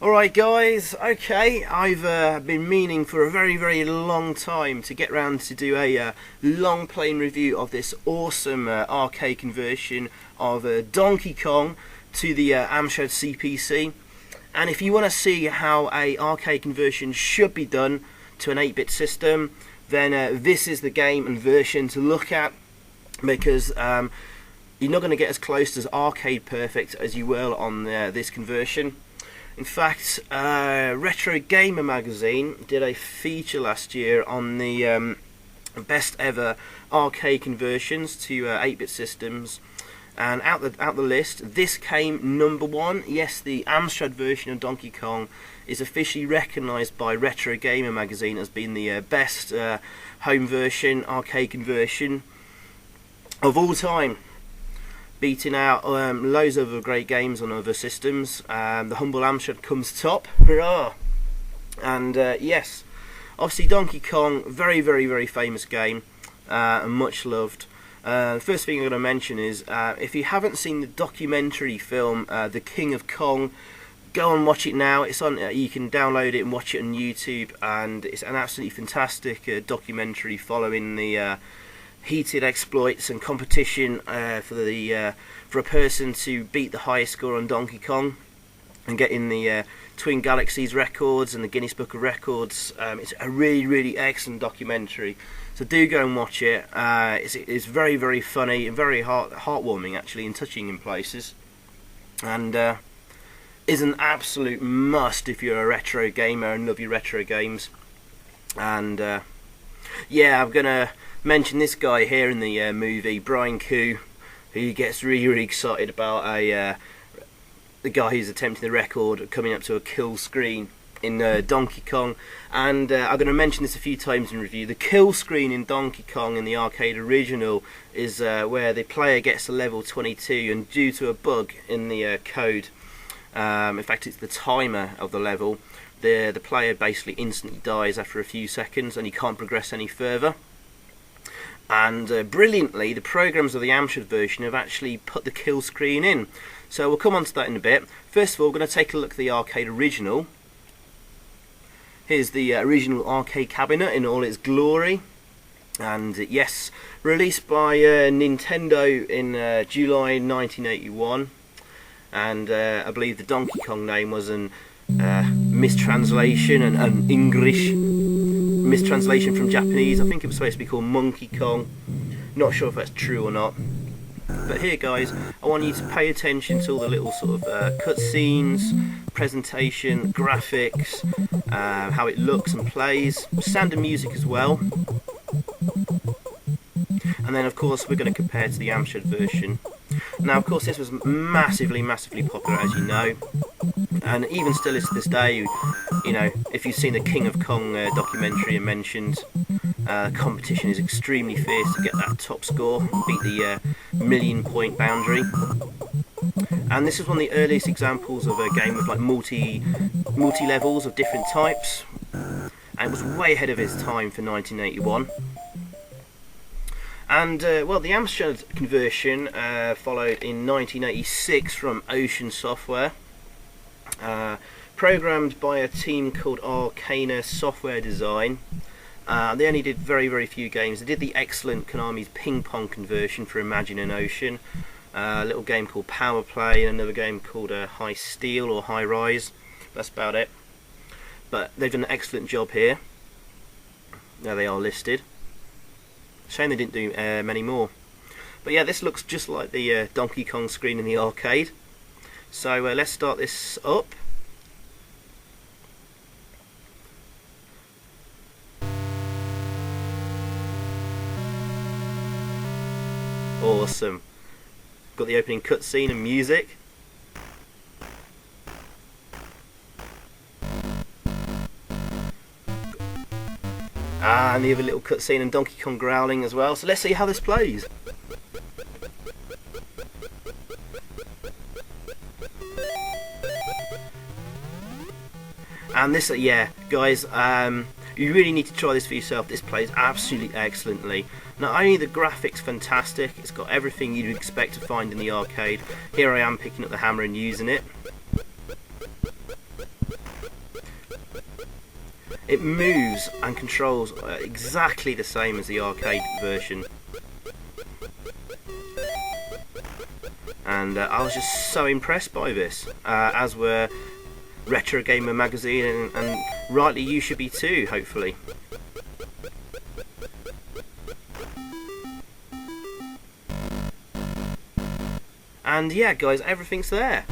Alright guys, okay, I've been meaning for a very long time to get round to do a long playing review of this awesome arcade conversion of Donkey Kong to the Amstrad CPC. And if you want to see how a arcade conversion should be done to an 8-bit system, then this is the game and version to look at, because you're not going to get as close as arcade perfect as you will on this conversion. In fact, Retro Gamer magazine did a feature last year on the best ever arcade conversions to 8-bit systems, and out the list, this came #1. Yes, the Amstrad version of Donkey Kong is officially recognised by Retro Gamer magazine as being the best home version arcade conversion of all time, beating out loads of other great games on other systems. The humble Amstrad comes top. Hurrah! And yes, obviously Donkey Kong, very famous game, and much loved. The first thing I'm going to mention is, if you haven't seen the documentary film The King of Kong, go and watch it now. It's on. You can download it and watch it on YouTube, and it's an absolutely fantastic documentary following the heated exploits and competition for a person to beat the highest score on Donkey Kong and get in the Twin Galaxies records and the Guinness Book of Records. It's a really excellent documentary, so do go and watch it. It's very funny and very heartwarming actually, and touching in places, and is an absolute must if you're a retro gamer and love your retro games. And yeah, I'm gonna mention this guy here in the movie, Brian Koo, who gets really excited about the guy who's attempting the record coming up to a kill screen in Donkey Kong. And I'm going to mention this a few times in review. The kill screen in Donkey Kong in the arcade original is where the player gets to level 22, and due to a bug in the code, in fact it's the timer of the level, the player basically instantly dies after a few seconds and he can't progress any further. And brilliantly, the programs of the Amstrad version have actually put the kill screen in. So we'll come on to that in a bit. First of all, we're going to take a look at the arcade original. Here's the original arcade cabinet in all its glory. And yes, released by Nintendo in July 1981. And I believe the Donkey Kong name was an mistranslation, an English mistranslation from Japanese. I think it was supposed to be called Monkey Kong. Not sure if that's true or not. But here guys, I want you to pay attention to all the little sort of cutscenes, presentation, graphics, how it looks and plays, sound and music as well. And then of course we're going to compare to the Amstrad version. Now of course this was massively popular, as you know, and even still is to this day. You know, if you've seen the King of Kong documentary I mentioned, competition is extremely fierce to get that top score, beat the million-point boundary. And this is one of the earliest examples of a game with like multi levels of different types, and it was way ahead of its time for 1981. And well, the Amstrad conversion followed in 1986 from Ocean Software, programmed by a team called Arcana Software Design. They only did very few games. They did the excellent Konami's Ping Pong conversion for Imagine an Ocean, a little game called Power Play, and another game called High Steel or High Rise. That's about it. But they've done an excellent job here. Now they are listed. Shame they didn't do many more. But yeah, this looks just like the Donkey Kong screen in the arcade. So let's start this up. Awesome. Got the opening cutscene and music. And the other little cutscene and Donkey Kong growling as well. So let's see how this plays. And this, yeah, guys, you really need to try this for yourself. This plays absolutely excellently. Not only the graphics fantastic, it's got everything you'd expect to find in the arcade. Here I am picking up the hammer and using it. it moves and controls exactly the same as the arcade version. And I was just so impressed by this, as were Retro Gamer magazine, and rightly you should be too, hopefully. And yeah guys, everything's there.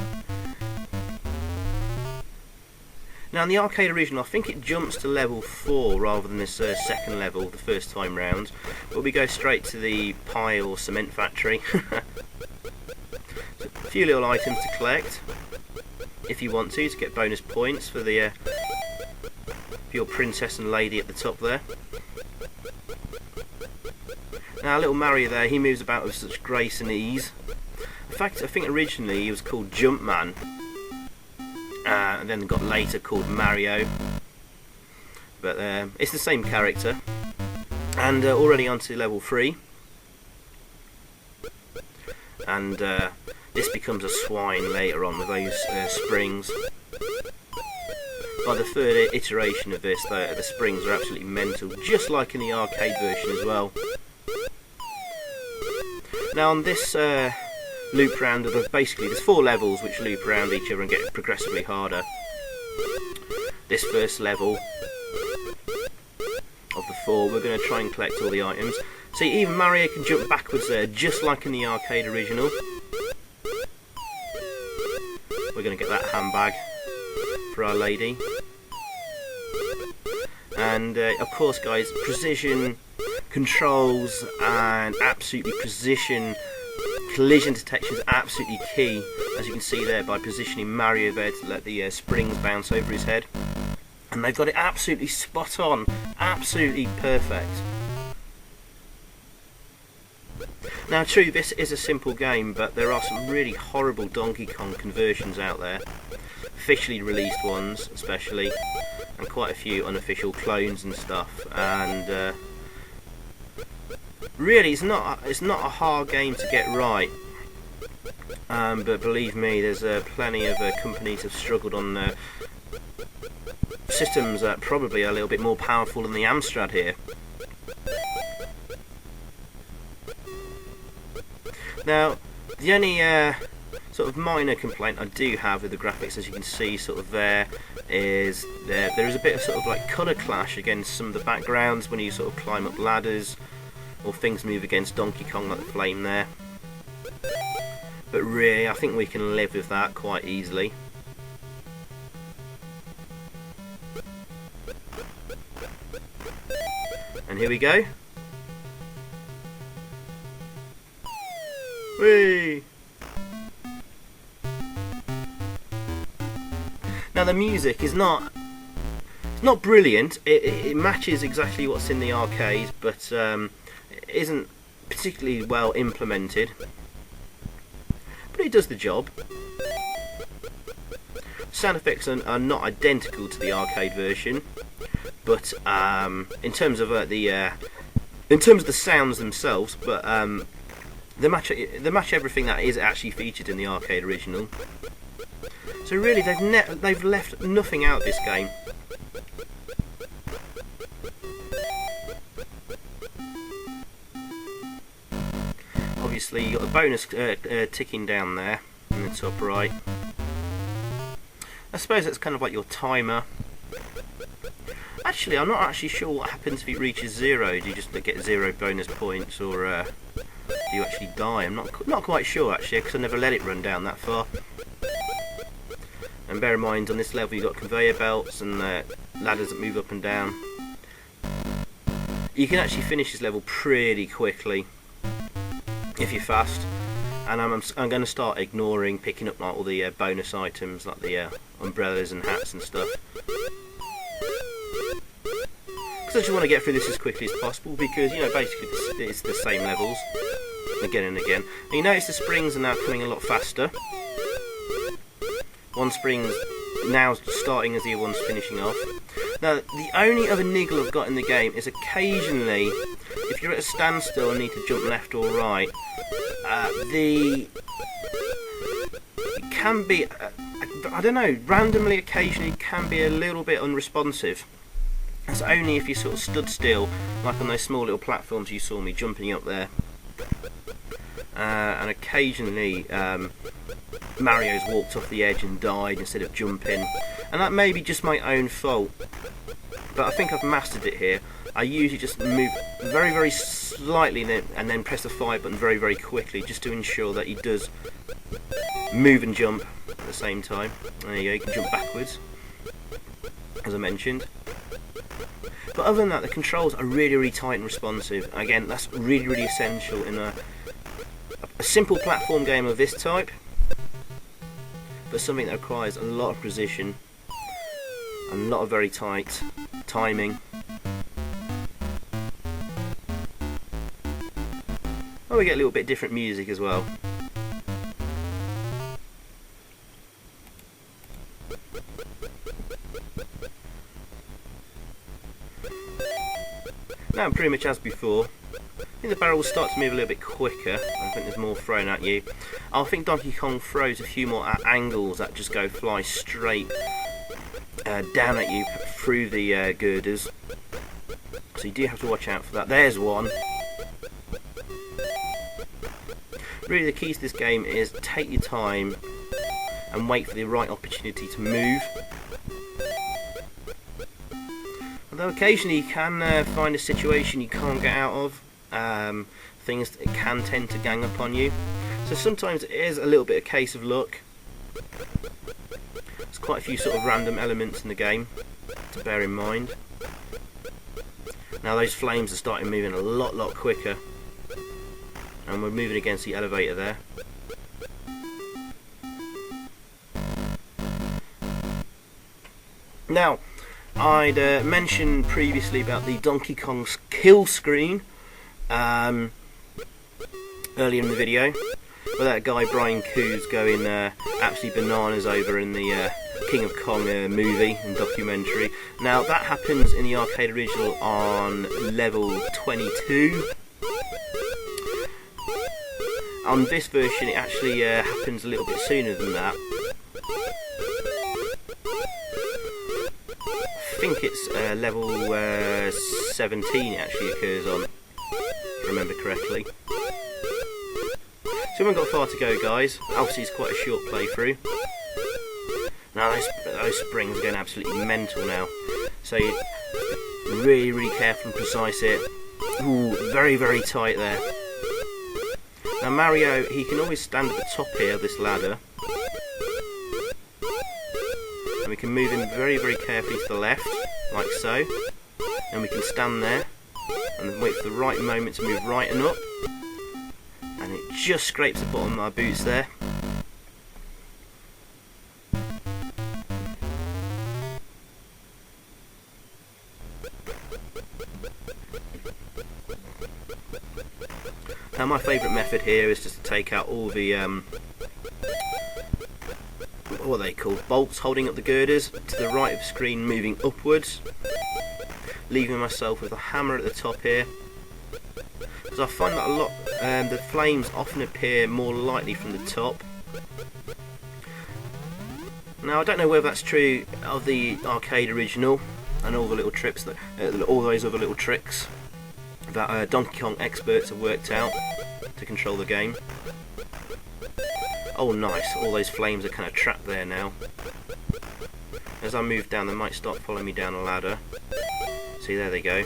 Now in the arcade original, I think it jumps to level 4 rather than this second level the first time round, but we go straight to the pie or cement factory. A few little items to collect if you want to get bonus points for the for your princess and lady at the top there. Now little Mario there, he moves about with such grace and ease. In fact, I think originally he was called Jumpman, and then got later called Mario, but it's the same character. And already on to level 3, and this becomes a swine later on with those springs. By the third iteration of this, the springs are absolutely mental, just like in the arcade version as well. Now on this loop round, basically there's 4 levels which loop around each other and get progressively harder. This first level of the 4, we're going to try and collect all the items. See, even Mario can jump backwards there, just like in the arcade original. We're going to get that handbag for our lady. And of course guys, precision controls and absolutely precision collision detection is absolutely key, as you can see there by positioning Mario there to let the springs bounce over his head. And they've got it absolutely spot on, absolutely perfect. Now true, this is a simple game, but there are some really horrible Donkey Kong conversions out there, officially released ones especially, and quite a few unofficial clones and stuff. And really, it's not a hard game to get right. But believe me, there's plenty of companies have struggled on systems that probably are a little bit more powerful than the Amstrad here. Now, the only sort of minor complaint I do have with the graphics, as you can see sort of there, is there is a bit of sort of like colour clash against some of the backgrounds when you sort of climb up ladders, or things move against Donkey Kong like the flame there. But really, I think we can live with that quite easily. And here we go. Whee! Now the music is not brilliant. It matches exactly what's in the arcade, but it isn't particularly well implemented. But it does the job. Sound effects are not identical to the arcade version, but in terms of the sounds themselves, but they match everything that is actually featured in the arcade original. So really, they've left nothing out of this game. Obviously, you got the bonus ticking down there in the top right. I suppose that's kind of like your timer. Actually, I'm not actually sure what happens if it reaches 0. Do you just get 0 bonus points, or do you actually die? I'm not quite sure actually, because I never let it run down that far. And bear in mind, on this level you've got conveyor belts and ladders that move up and down. You can actually finish this level pretty quickly if you're fast. And I'm going to start ignoring picking up like all the bonus items, like the umbrellas and hats and stuff, because I just want to get through this as quickly as possible, because, you know, basically it's the same levels again and again. And you notice the springs are now coming a lot faster. One spring's now starting as the other one's finishing off. Now, the only other niggle I've got in the game is occasionally, if you're at a standstill and need to jump left or right, it can be, I don't know, randomly occasionally can be a little bit unresponsive. That's only if you sort of stood still, like on those small little platforms you saw me jumping up there. And occasionally Mario's walked off the edge and died instead of jumping, and that may be just my own fault, but I think I've mastered it here. I usually just move very, very slightly and then press the fire button very, very quickly, just to ensure that he does move and jump at the same time. There you go, you can jump backwards, as I mentioned. But other than that, the controls are really, really tight and responsive. Again, that's really, really essential in a simple platform game of this type, but something that requires a lot of precision, a lot of very tight timing. Oh, we get a little bit different music as well. Now, pretty much as before, I think the barrel will start to move a little bit quicker. I think there's more thrown at you. I think Donkey Kong throws a few more at angles that just fly straight down at you through the girders. So you do have to watch out for that. There's one. Really, the key to this game is take your time and wait for the right opportunity to move. Although occasionally you can find a situation you can't get out of. Things that can tend to gang up on you, so sometimes it is a little bit a case of luck. There's quite a few sort of random elements in the game to bear in mind. Now those flames are starting moving a lot quicker, and we're moving against the elevator there. Now, I'd mentioned previously about the Donkey Kong's kill screen earlier in the video, where that guy Brian Coos going absolutely bananas over in the King of Kong movie and documentary. Now that happens in the arcade original on level 22. On this version it actually happens a little bit sooner than that. I think it's level 17 it actually occurs on, if I remember correctly. So we haven't got far to go, guys. Obviously it's quite a short playthrough. Now those springs are going absolutely mental now, so you really careful and precise it. Ooh, very tight there. Now Mario, he can always stand at the top here of this ladder, and we can move him very carefully to the left, like so, and we can stand there and wait for the right moment to move right and up, and it just scrapes the bottom of my boots there. Now my favourite method here is just to take out all the what are they called, bolts holding up the girders to the right of the screen, moving upwards, leaving myself with a hammer at the top here, because I find that a lot the flames often appear more lightly from the top. Now I don't know whether that's true of the arcade original and all the little tricks that all those other little tricks that Donkey Kong experts have worked out to control the game. Oh nice, all those flames are kind of trapped there now. As I move down they might start following me down a ladder. See, there they go.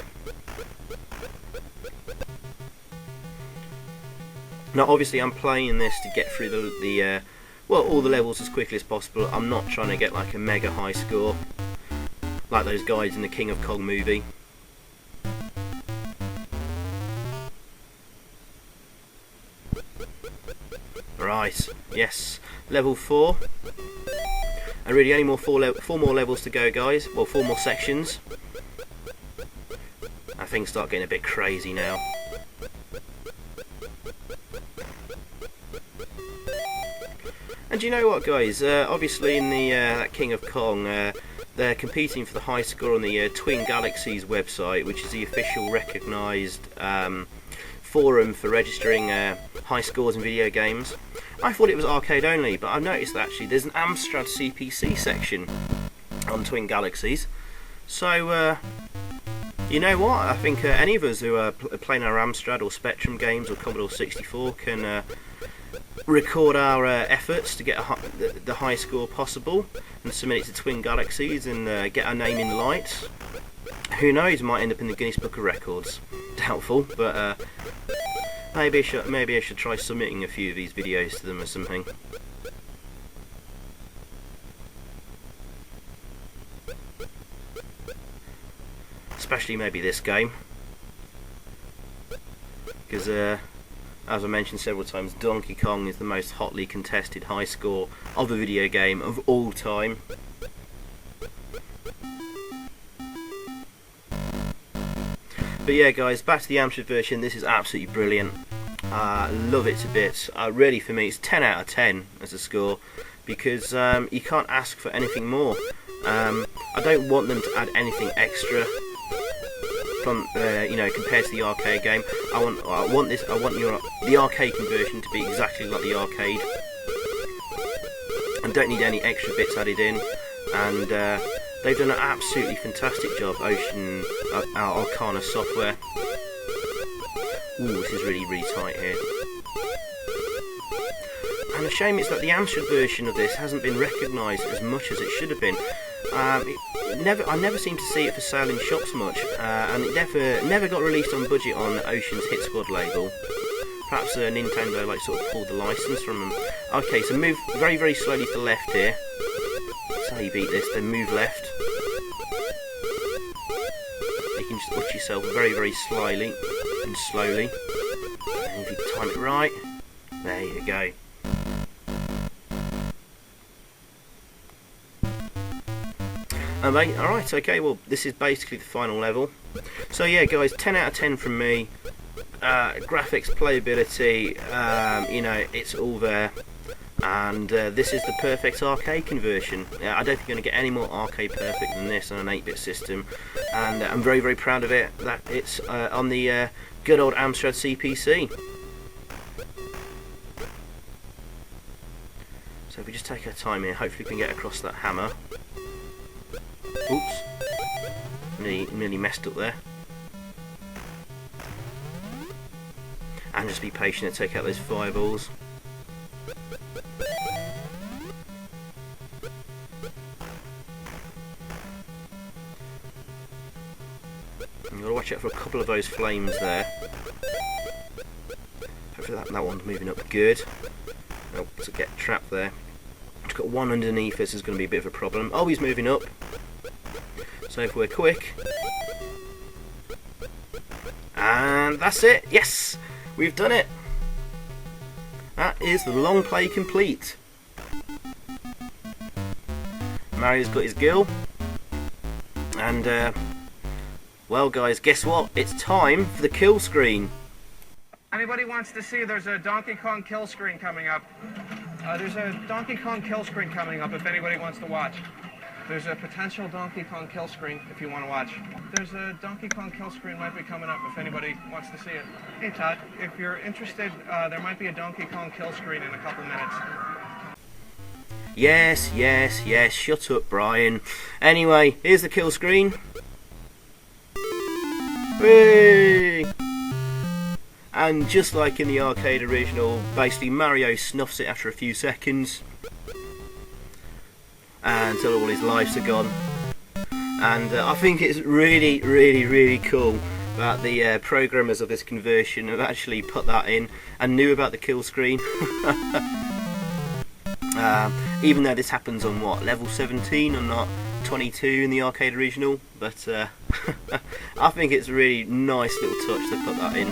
Now obviously I'm playing this to get through the well, all the levels as quickly as possible. I'm not trying to get like a mega high score like those guys in the King of Kong movie. Right, yes, level 4. And really only four more levels to go, guys. Well, 4 more sections. And things start getting a bit crazy now. And do you know what, guys? Obviously in the that King of Kong, they're competing for the high score on the Twin Galaxies website, which is the official recognised forum for registering high scores in video games. I thought it was arcade only, but I've noticed that actually there's an Amstrad CPC section on Twin Galaxies. So You know what? I think any of us who are playing our Amstrad or Spectrum games or Commodore 64 can record our efforts to get the high score possible and submit it to Twin Galaxies and get our name in lights. Who knows? Might end up in the Guinness Book of Records. Doubtful, but maybe I should try submitting a few of these videos to them or something. Especially maybe this game, because as I mentioned several times, Donkey Kong is the most hotly contested high score of a video game of all time. But yeah guys, back to the Amstrad version. This is absolutely brilliant. Love it to bits. Really, for me, it's 10 out of 10 as a score, because you can't ask for anything more. I don't want them to add anything extra from compared to the arcade game. I want the arcade conversion to be exactly like the arcade. I don't need any extra bits added in, and they've done an absolutely fantastic job. Ocean Arcana software. Ooh, this is really tight here. And a shame it's that the Amstrad version of this hasn't been recognised as much as it should have been. I never seem to see it for sale in shops much, and it never got released on budget on Ocean's Hit Squad label. Perhaps Nintendo sort of pulled the license from them. Okay, so move very slowly to the left here. That's how you beat this. Then move left. You can just watch yourself very slyly and slowly. And if you time it right, there you go. Alright, okay, well, this is basically the final level. So yeah guys, 10 out of 10 from me. Graphics, playability, it's all there. And this is the perfect arcade conversion. I don't think you're going to get any more arcade perfect than this on an 8-bit system. And I'm very proud of it, that it's on the good old Amstrad CPC. So if we just take our time here, hopefully we can get across that hammer. Oops, nearly messed up there. And just be patient and take out those fireballs. You've got to watch out for a couple of those flames there. Hopefully that one's moving up good. Oh, to get trapped there. Just got one underneath us is going to be a bit of a problem. Oh, he's moving up. So if we're quick, and that's it. Yes, we've done it. That is the long play complete. Mario's got his gill, and well guys, guess what? It's time for the kill screen. Anybody wants to see, there's a Donkey Kong kill screen coming up. There's a Donkey Kong kill screen coming up if anybody wants to watch. There's a potential Donkey Kong kill screen if you want to watch. There's a Donkey Kong kill screen might be coming up if anybody wants to see it. Hey Todd, if you're interested, there might be a Donkey Kong kill screen in a couple minutes. Yes, shut up Brian. Anyway, here's the kill screen. Whee! And just like in the arcade original, basically Mario snuffs it after a few seconds. Until all his lives are gone. And I think it's really cool that the programmers of this conversion have actually put that in and knew about the kill screen. Even though this happens on what, level 17 and not 22 in the arcade original, but I think it's a really nice little touch to put that in.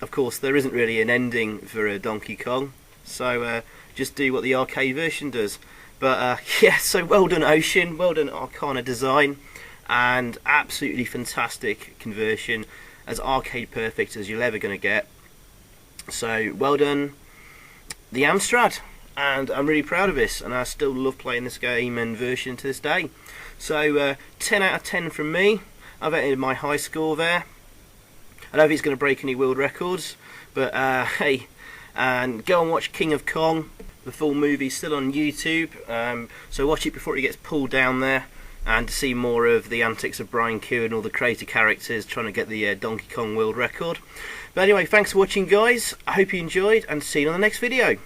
Of course, there isn't really an ending for Donkey Kong, so just do what the arcade version does. But yeah, so well done Ocean, well done Arcana design, and absolutely fantastic conversion, as arcade perfect as you're ever going to get. So well done the Amstrad, and I'm really proud of this, and I still love playing this game and version to this day. So 10 out of 10 from me. I've entered my high score there. I don't know if it's going to break any world records, but hey, and go and watch King of Kong. The full movie's still on YouTube, so watch it before it gets pulled down there. and to see more of the antics of Brian Q and all the creator characters trying to get the Donkey Kong world record. But anyway, thanks for watching guys, I hope you enjoyed, and see you on the next video.